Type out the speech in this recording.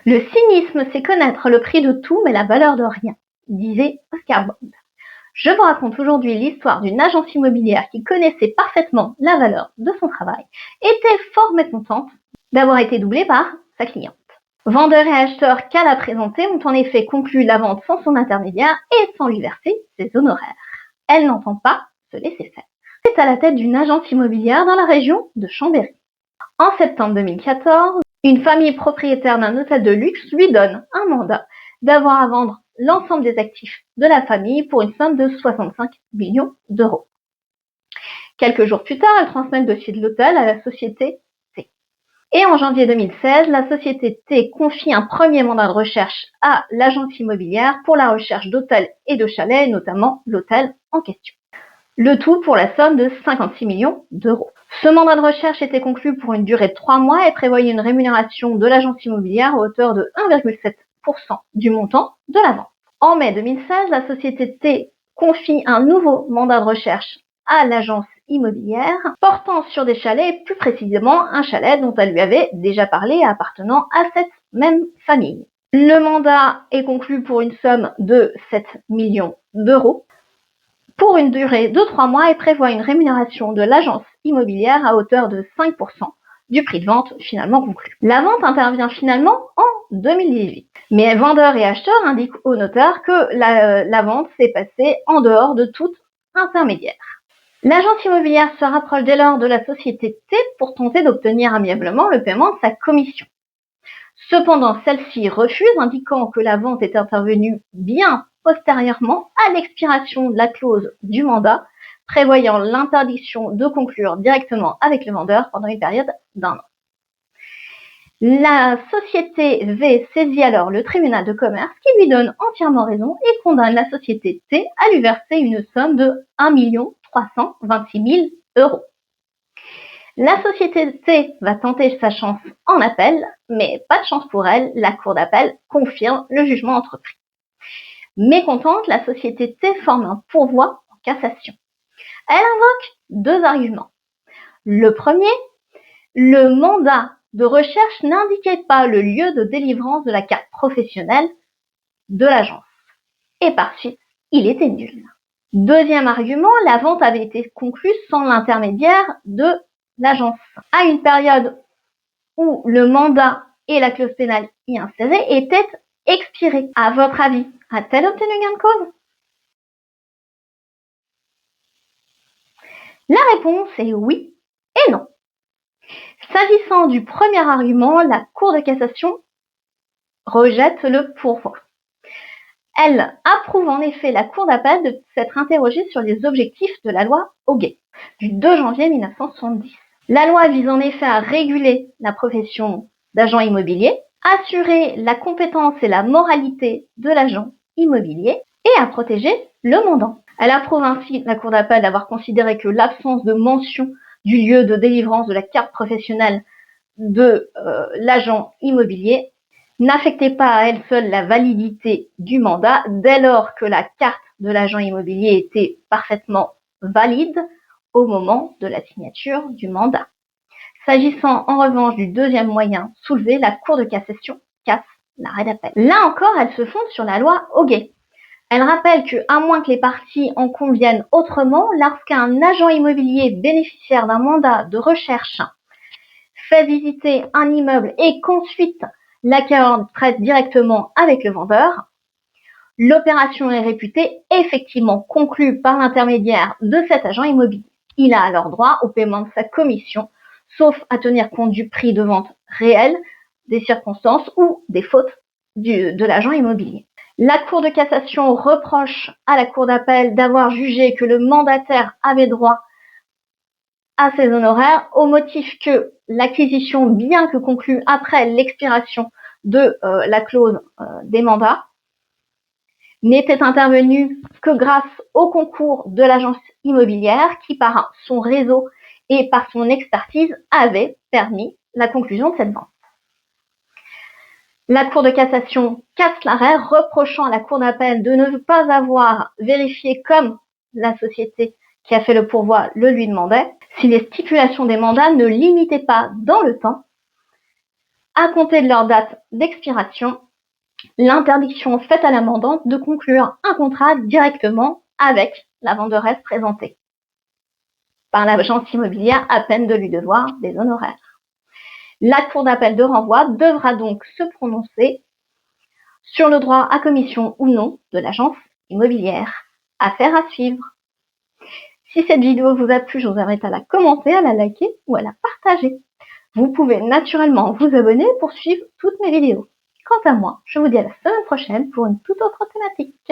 Le cynisme, c'est connaître le prix de tout mais la valeur de rien, disait Oscar Wilde. Je vous raconte aujourd'hui l'histoire d'une agence immobilière qui connaissait parfaitement la valeur de son travail, était fort mécontente d'avoir été doublée par sa cliente. Vendeurs et acheteurs qu'elle a présentés ont en effet conclu la vente sans son intermédiaire et sans lui verser ses honoraires. Elle n'entend pas se laisser faire. C'est à la tête d'une agence immobilière dans la région de Chambéry. En septembre 2014, une famille propriétaire d'un hôtel de luxe lui donne un mandat d'avoir à vendre l'ensemble des actifs de la famille pour une somme de 65 millions d'euros. Quelques jours plus tard, elle transmet le dossier de l'hôtel à la société T. Et en janvier 2016, la société T confie un premier mandat de recherche à l'agence immobilière pour la recherche d'hôtels et de chalets, notamment l'hôtel en question. Le tout pour la somme de 56 millions d'euros. Ce mandat de recherche était conclu pour une durée de 3 mois et prévoyait une rémunération de l'agence immobilière à hauteur de 1,7% du montant de la vente. En mai 2016, la société T confie un nouveau mandat de recherche à l'agence immobilière portant sur des chalets, plus précisément un chalet dont elle lui avait déjà parlé appartenant à cette même famille. Le mandat est conclu pour une somme de 7 millions d'euros pour une durée de 3 mois et prévoit une rémunération de l'agence immobilière à hauteur de 5% du prix de vente finalement conclu. La vente intervient finalement en 2018. Mais vendeurs et acheteurs indiquent au notaire que la vente s'est passée en dehors de tout intermédiaire. L'agence immobilière se rapproche dès lors de la société T pour tenter d'obtenir amiablement le paiement de sa commission. Cependant, celle-ci refuse, indiquant que la vente est intervenue bien postérieurement à l'expiration de la clause du mandat, prévoyant l'interdiction de conclure directement avec le vendeur pendant une période d'1 an. La société V saisit alors le tribunal de commerce qui lui donne entièrement raison et condamne la société T à lui verser une somme de 1 326 000 euros. La société T va tenter sa chance en appel, mais pas de chance pour elle, la cour d'appel confirme le jugement entrepris. Mécontente, la société T forme un pourvoi en cassation. Elle invoque 2 arguments. Le premier, le mandat de recherche n'indiquait pas le lieu de délivrance de la carte professionnelle de l'agence. Et par suite, il était nul. Deuxième argument, la vente avait été conclue sans l'intermédiaire de l'agence, à une période où le mandat et la clause pénale y insérée étaient expirés. À votre avis, a-t-elle obtenu gain de cause? La réponse est oui et non. S'agissant du premier argument, la Cour de cassation rejette le pourvoi. Elle approuve en effet la Cour d'appel de s'être interrogée sur les objectifs de la loi Hoguet du 2 janvier 1970. La loi vise en effet à réguler la profession d'agent immobilier, assurer la compétence et la moralité de l'agent immobilier et à protéger le mandant. Elle approuve ainsi la Cour d'appel d'avoir considéré que l'absence de mention du lieu de délivrance de la carte professionnelle de l'agent immobilier n'affectait pas à elle seule la validité du mandat dès lors que la carte de l'agent immobilier était parfaitement valide au moment de la signature du mandat. S'agissant en revanche du deuxième moyen soulevé, la Cour de cassation casse l'arrêt d'appel. Là encore, elle se fonde sur la loi Hoguet. Elle rappelle que, à moins que les parties en conviennent autrement, lorsqu'un agent immobilier bénéficiaire d'un mandat de recherche fait visiter un immeuble et qu'ensuite l'acquéreur traite directement avec le vendeur, l'opération est réputée effectivement conclue par l'intermédiaire de cet agent immobilier. Il a alors droit au paiement de sa commission, sauf à tenir compte du prix de vente réel, des circonstances ou des fautes de l'agent immobilier. La Cour de cassation reproche à la Cour d'appel d'avoir jugé que le mandataire avait droit à ses honoraires au motif que l'acquisition, bien que conclue après l'expiration de la clause des mandats, n'était intervenue que grâce au concours de l'agence immobilière qui, par son réseau et par son expertise, avait permis la conclusion de cette vente. La Cour de cassation casse l'arrêt, reprochant à la Cour d'appel de ne pas avoir vérifié, comme la société qui a fait le pourvoi le lui demandait, si les stipulations des mandats ne limitaient pas dans le temps à compter de leur date d'expiration, l'interdiction faite à la mandante de conclure un contrat directement avec la venderesse présentée par l'agence immobilière à peine de lui devoir des honoraires. La cour d'appel de renvoi devra donc se prononcer sur le droit à commission ou non de l'agence immobilière. Affaire à suivre. Si cette vidéo vous a plu, je vous invite à la commenter, à la liker ou à la partager. Vous pouvez naturellement vous abonner pour suivre toutes mes vidéos. Quant à moi, je vous dis à la semaine prochaine pour une toute autre thématique.